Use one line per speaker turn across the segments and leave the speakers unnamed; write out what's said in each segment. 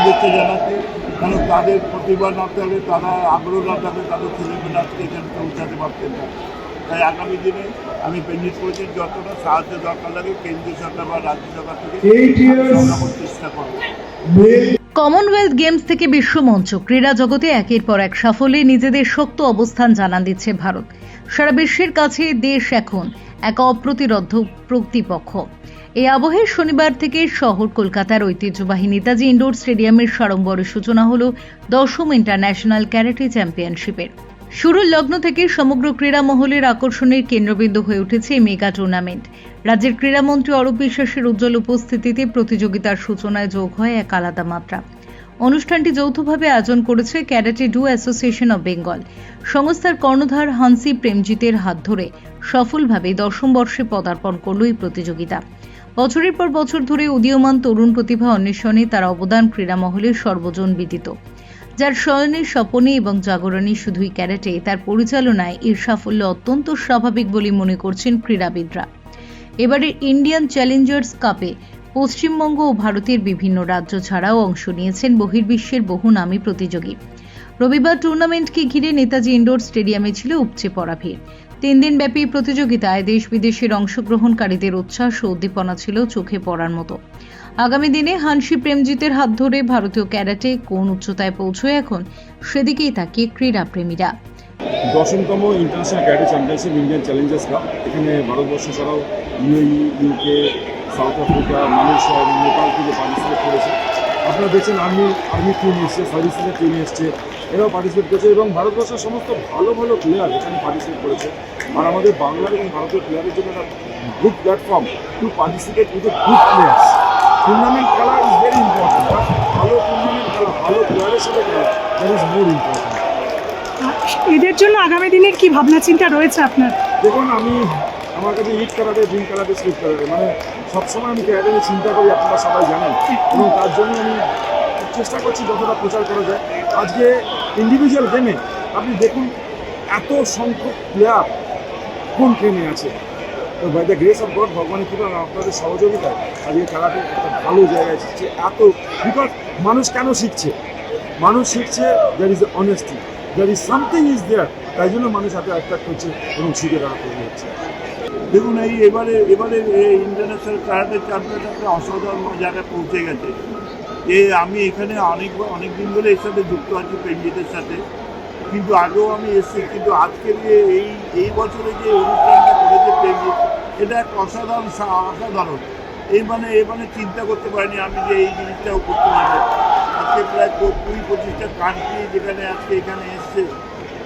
শুভেচ্ছা জানাচ্ছি। কারণ তাদের প্রতিভা না থাকলে, তারা আগ্রহ না থাকলে তাদের ছেলেমেয়েরা আজকে এখানে পৌঁছাতে পারতেন না। তাই আগামী দিনে আমি পেঞ্জিত করেছি, যতটা সাহায্য দরকার লাগে কেন্দ্রীয় সরকার বা রাজ্য সরকার থেকে সব চেষ্টা করবো।
কমনওয়েলথ গেমস থেকে বিশ্বমঞ্চ ক্রীড়া জগতে একের পর এক সাফল্যে নিজেদের শক্ত অবস্থান জানান দিচ্ছে ভারত। সারা বিশ্বের কাছে দেশ এখন এক অপ্রতিরোধ্য প্রতিপক্ষ। এই আবহে শনিবার থেকে শহর কলকাতার ঐতিহ্যবাহী নেতাজি ইন্ডোর স্টেডিয়ামের সাড়ম্বরে সূচনা হল 10ম ইন্টারন্যাশনাল ক্যারাটে চ্যাম্পিয়নশিপের। শুরুর লগ্ন থেকে সমগ্র ক্রীড়া মহলের আকর্ষণের কেন্দ্রবিন্দু হয়ে উঠেছে এই মেগা টুর্নামেন্ট। রাজ্যের ক্রীড়ামন্ত্রী অরূপ বিশ্বাসের উজ্জ্বল উপস্থিতিতে প্রতিযোগিতার সূচনায় যোগ হয় এক আলাদা মাত্রা। অনুষ্ঠানটি যৌথভাবে আয়োজন করেছে karate do association of Bengal. সংস্থার কর্ণধার হান্সি প্রেমজিতের হাত ধরে সফলভাবে 10ম বর্ষে পদার্পণ করল এই প্রতিযোগিতা। বছরের পর বছর ধরে উদীয়মান তরুণ প্রতিভা অন্বেষণে তার অবদান ক্রীড়া মহলে সর্বজন বিদিত। যার শয়নে স্বপনে এবং জাগরণে শুধুই ক্যারাটে, তার পরিচালনায় এর সাফল্য অত্যন্ত স্বাভাবিক বলে মনে করছেন ক্রীড়াবিদরা। এবারের ইন্ডিয়ান চ্যালেঞ্জার্স কাপে পশ্চিমবঙ্গ ও ভারতের বিভিন্ন রাজ্য ছাড়াও অংশ নিয়েছেন বহির্বিশ্বের বহু নামী প্রতিযোগী। রবিবার টুর্নামেন্টকে ঘিরে নেতাজি ইন্ডোর স্টেডিয়ামে ছিল উপচে পড়া ভিড়। 3 দিনব্যাপী প্রতিযোগিতায় দেশ বিদেশের অংশগ্রহণকারীদের উচ্ছ্বাস ও উদ্দীপনা ছিল চোখে পড়ার মতো। আগামী দিনে হান্সি প্রেমজিতের হাত ধরে ভারতীয় ক্যারাটে কোন উচ্চতায় পৌঁছয় এখন, সেদিকেই তাকিয়ে ক্রীড়াপ্রেমীরা।
10তম international karate championship Indian challengers cup এখানে ভারতবর্ষ ছাড়াও UAE, UK, South Africa, Malaysia এবং নেপাল থেকে পার্টিসিপেট করেছে। আপনারা দেখছেন আর্মি টিম এসছে, সার্ভিসেসের টিম এসছে, এরাও পার্টিসিপেট করেছে এবং ভারতবর্ষের সমস্ত ভালো ভালো প্লেয়ার এখানে পার্টিসিপেট করেছে। আর আমাদের বাংলার এবং ভারতের প্লেয়ারের জন্য একটা good platform to participate with good players. Tournament খেলা ইজ ভেরি ইম্পর্টেন্ট, বাট ভালো টুর্নামেন্ট খেলা, ভালো প্লেয়ারের সাথে খেলা দ্যাট ইজ মোর ইম্পর্টেন্ট।
এদের জন্য আগামী দিনের কি ভাবনা চিন্তা রয়েছে আপনার?
দেখুন, আমার কাছে eat karate, dream karate, sleep karate, মানে সবসময় আমি ক্যারাটে নিয়ে চিন্তা করি, আপনারা সবাই জানেন, এবং তার জন্য আমি চেষ্টা করছি যতটা প্রচার করা যায়। আজকে ইন্ডিভিজুয়াল গেমে আপনি দেখুন এত সংখ্যক প্লেয়ার কোন ট্রেনে আছে। তো by the grace of God, ভগবানের কৃপা, আপনাদের সহযোগিতায় আজকে খেলাতে একটা ভালো জায়গায় শিখছে। এত বিকজ মানুষ কেন শিখছে? মানুষ শিখছে there is honesty, there is something is there, তাই জন্য মানুষ এত অ্যাট্রাক্ট হচ্ছে এবং শিখে তারা তৈরি হচ্ছে।
দেখুন, এবারে ইন্টারন্যাশনাল ক্যারাটে চ্যাম্পিয়নশিপে অসাধারণ জায়গায় পৌঁছে গেছে। আমি এখানে অনেক দিন ধরে এর সাথে যুক্ত আছি, পেঞ্জিতের সাথে, কিন্তু আগেও আমি এসেছি। কিন্তু আজকের এই বছরে যে অনুষ্ঠানটা করেছে পেঞ্জিত, এটা এক অসাধারণ। এই মানে চিন্তা করতে পারিনি আমি যে এই জিনিসটাও করতে পারবো। আজকে প্রায় 20-25টা কান্ট্রি যেখানে আজকে এখানে এসছে,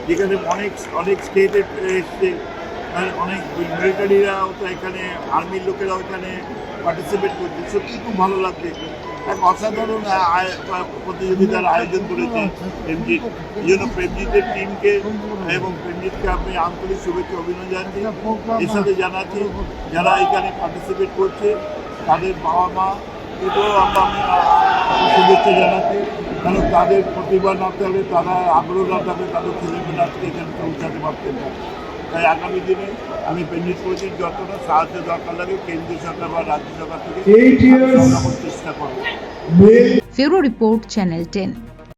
যেখানে অনেক স্টেটের এসছে, অনেক মিলিটারিরাও তো এখানে, আর্মির লোকেরাও এখানে পার্টিসিপেট করছে। সত্যি খুব ভালো লাগছে। এক অসাধারণ প্রতিযোগিতার আয়োজন করেছে প্রেমজিৎ। এই জন্য প্রেমজিতের টিমকে এবং প্রেমজিৎকে আমি আন্তরিক শুভেচ্ছা অভিনন্দন জানাচ্ছি। এর সাথে জানাচ্ছি যারা এখানে পার্টিসিপেট করছে তাদের বাবা মা এটাও আমি শুভেচ্ছা জানাচ্ছি। কারণ তাদের প্রতিভা না থাকলে, তারা আগ্রহ না থাকলে তাদের ছেলেমেয়েরা আজকে এখানে পৌঁছাতে পারতেন না। তাই আগামী দিনে আমি পেঞ্জিত করেছি, যতটা সাহায্য দরকার লাগে কেন্দ্রীয় সরকার বা রাজ্য সরকার থেকে সব চেষ্টা করবো।
Bureau report, channel 10।